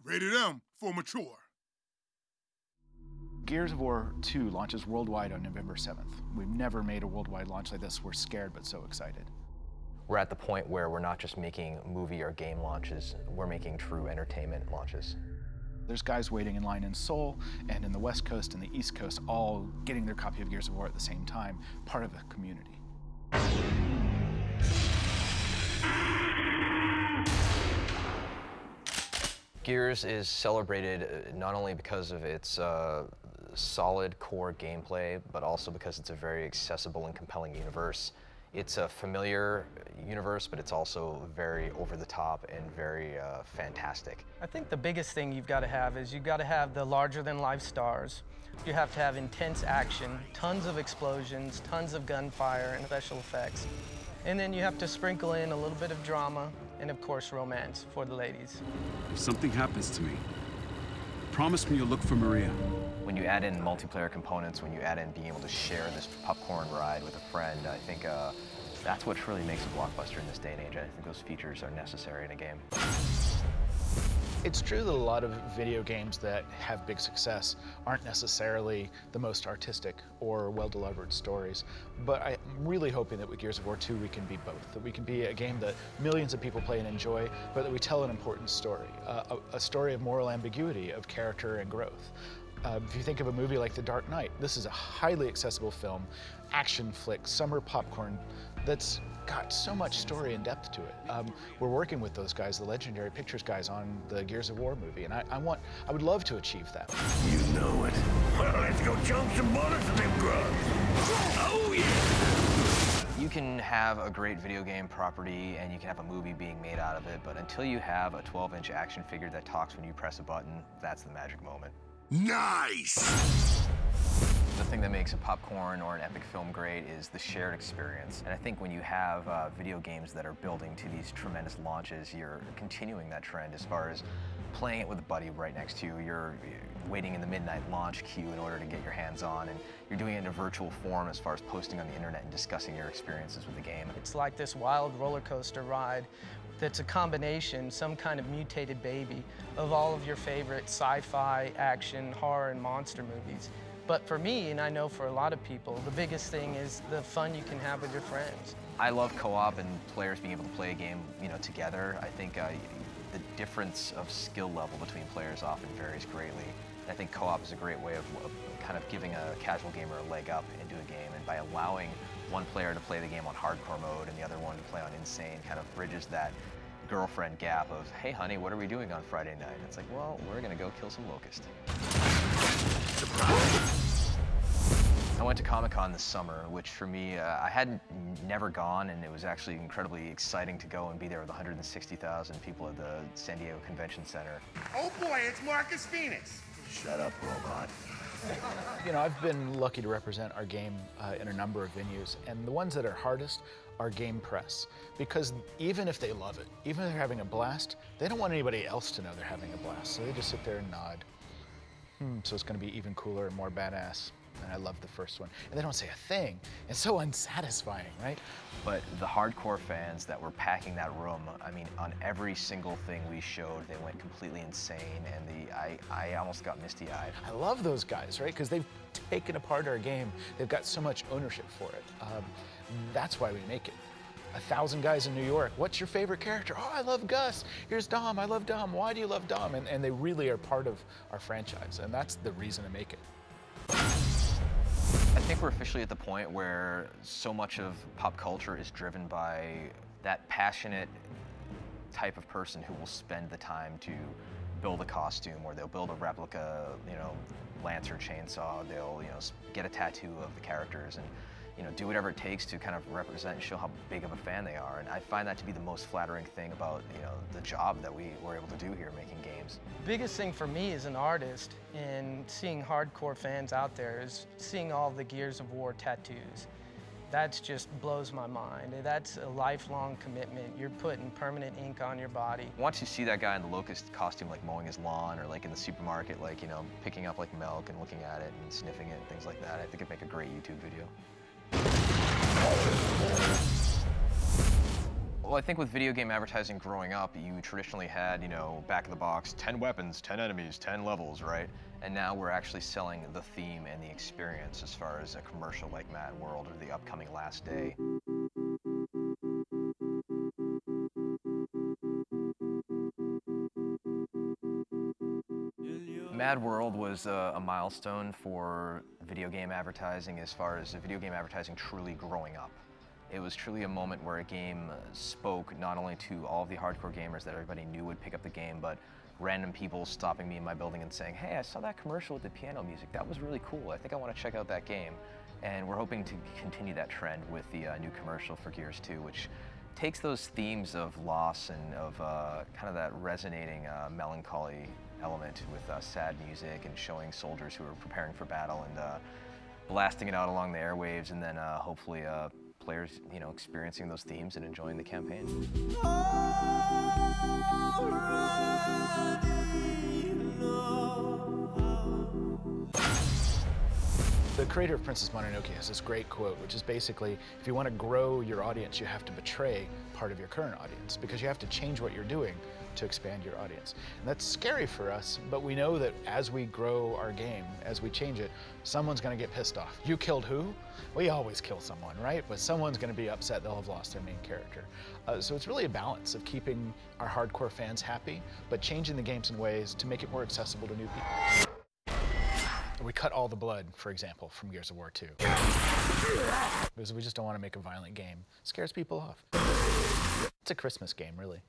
Rated M for mature. Gears of War 2 launches worldwide on November 7th. We've never made a worldwide launch like this. We're scared but so excited. We're at the point where we're not just making movie or game launches, we're making true entertainment launches. There's guys waiting in line in Seoul and in the West Coast and the East Coast, all getting their copy of Gears of War at the same time, part of a community. Gears is celebrated not only because of its solid core gameplay, but also because it's a very accessible and compelling universe. It's a familiar universe, but it's also very over-the-top and very fantastic. I think the biggest thing you've got to have is you've got to have the larger-than-life stars. You have to have intense action, tons of explosions, tons of gunfire and special effects. And then you have to sprinkle in a little bit of drama and, of course, romance for the ladies. If something happens to me, promise me you'll look for Maria. When you add in multiplayer components, when you add in being able to share this popcorn ride with a friend, I think that's what really makes a blockbuster in this day and age. I think those features are necessary in a game. It's true that a lot of video games that have big success aren't necessarily the most artistic or well-delivered stories, but I'm really hoping that with Gears of War 2 we can be both, that we can be a game that millions of people play and enjoy, but that we tell an important story, a story of moral ambiguity, of character and growth. If you think of a movie like The Dark Knight, this is a highly accessible film, action flick, summer popcorn that's got so much story and depth to it. We're working with those guys, the Legendary Pictures guys, on the Gears of War movie, and I would love to achieve that. You know it. Well, let's go chunk some bullets at them grubs. Oh, yeah! You can have a great video game property and you can have a movie being made out of it, but until you have a 12-inch action figure that talks when you press a button, that's the magic moment. Nice! The thing that makes a popcorn or an epic film great is the shared experience. And I think when you have video games that are building to these tremendous launches, you're continuing that trend as far as playing it with a buddy right next to you. You're waiting in the midnight launch queue in order to get your hands on, and you're doing it in a virtual form as far as posting on the internet and discussing your experiences with the game. It's like this wild roller coaster ride that's a combination, some kind of mutated baby, of all of your favorite sci-fi, action, horror, and monster movies. But for me, and I know for a lot of people, the biggest thing is the fun you can have with your friends. I love co-op and players being able to play a game, together. I think the difference of skill level between players often varies greatly. I think co-op is a great way of kind of giving a casual gamer a leg up into a game, and by allowing one player to play the game on hardcore mode and the other one to play on insane, kind of bridges that girlfriend gap of, hey honey, what are we doing on Friday night? And it's like, well, we're gonna go kill some locusts. I went to Comic-Con this summer, which for me, I had never gone, and it was actually incredibly exciting to go and be there with 160,000 people at the San Diego Convention Center. Oh boy, it's Marcus Phoenix. Shut up, robot. I've been lucky to represent our game in a number of venues, and the ones that are hardest are game press. Because even if they love it, even if they're having a blast, they don't want anybody else to know they're having a blast, so they just sit there and nod. So it's gonna be even cooler and more badass. And I love the first one. And they don't say a thing. It's so unsatisfying, right? But the hardcore fans that were packing that room, I mean, on every single thing we showed, they went completely insane, and I almost got misty-eyed. I love those guys, right? Because they've taken apart our game. They've got so much ownership for it. That's why we make it. 1,000 guys in New York. What's your favorite character? Oh, I love Gus. Here's Dom. I love Dom. Why do you love Dom? And they really are part of our franchise, and that's the reason to make it. I think we're officially at the point where so much of pop culture is driven by that passionate type of person who will spend the time to build a costume, or they'll build a replica, lance or chainsaw. They'll, get a tattoo of the characters and, do whatever it takes to kind of represent and show how big of a fan they are. And I find that to be the most flattering thing about, the job that we were able to do here making games. Biggest thing for me as an artist and seeing hardcore fans out there is seeing all the Gears of War tattoos. That just blows my mind. That's a lifelong commitment. You're putting permanent ink on your body. Once you see that guy in the Locust costume, like mowing his lawn, or like in the supermarket, like, picking up like milk and looking at it and sniffing it and things like that, I think it'd make a great YouTube video. Well, I think with video game advertising growing up, you traditionally had, back of the box, 10 weapons, 10 enemies, 10 levels, right? And now we're actually selling the theme and the experience as far as a commercial like Mad World or the upcoming Last Day. Mad World was a milestone for video game advertising as far as video game advertising truly growing up. It was truly a moment where a game spoke not only to all of the hardcore gamers that everybody knew would pick up the game, but random people stopping me in my building and saying, hey, I saw that commercial with the piano music. That was really cool. I think I want to check out that game. And we're hoping to continue that trend with the new commercial for Gears 2, which takes those themes of loss and of kind of that resonating melancholy element with sad music and showing soldiers who are preparing for battle and blasting it out along the airwaves, and then hopefully players, experiencing those themes and enjoying the campaign. The creator of Princess Mononoke has this great quote, which is basically, if you want to grow your audience, you have to betray part of your current audience, because you have to change what you're doing to expand your audience. And that's scary for us, but we know that as we grow our game, as we change it, someone's going to get pissed off. You killed who? We always kill someone, right? But someone's going to be upset they'll have lost their main character. So it's really a balance of keeping our hardcore fans happy, but changing the games in ways to make it more accessible to new people. We cut all the blood, for example, from Gears of War 2. Because we just don't want to make a violent game. It scares people off. It's a Christmas game, really.